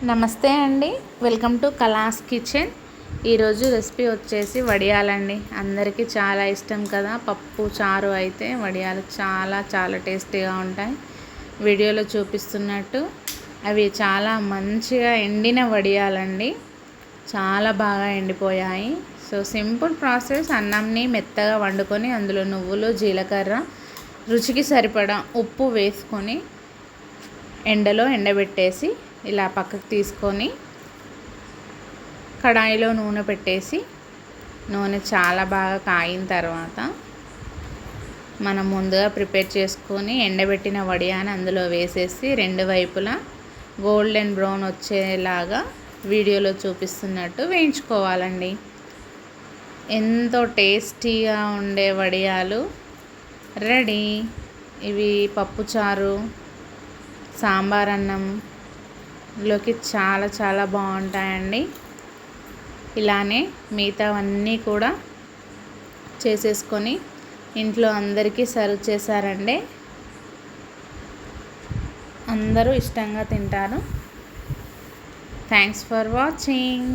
నమస్తే అండి, welcome to కలాస్ kitchen. ఈరోజు రెసిపీ వచ్చేసి వడియాలండి. అందరికీ చాలా ఇష్టం కదా పప్పు చారు అయితే వడియాలు చాలా చాలా టేస్టీగా ఉంటాయి. వీడియోలో చూపిస్తున్నట్టు అవి చాలా మంచిగా ఎండిన వడియాలండి, చాలా బాగా ఎండిపోయాయి. So simple process. అన్నంని మెత్తగా వండుకొని అందులో నువ్వులు, జీలకర్ర, రుచికి సరిపడా ఉప్పు వేసుకొని ఎండలో ఎండబెట్టేసి ఇలా పక్కకు తీసుకొని కడాయిలో నూనె పెట్టేసి నూనె చాలా బాగా కాగిన తర్వాత మనం ముందుగా ప్రిపేర్ చేసుకొని ఎండబెట్టిన వడియాని అందులో వేసేసి రెండు వైపులా గోల్డెన్ బ్రౌన్ వచ్చేలాగా వీడియోలో చూపిస్తున్నట్టు వేయించుకోవాలండి. ఎంతో టేస్టీగా ఉండే వడియాలు రెడీ. ఇవి పప్పుచారు, సాంబార్ అన్నంలోకి చాలా చాలా బాగుంటాయండి. ఇలానే మిగతావన్నీ కూడా చేసేసుకొని ఇంట్లో అందరికీ సర్వ్ చేశారండి. అందరూ ఇష్టంగా తింటారు. Thanks for watching.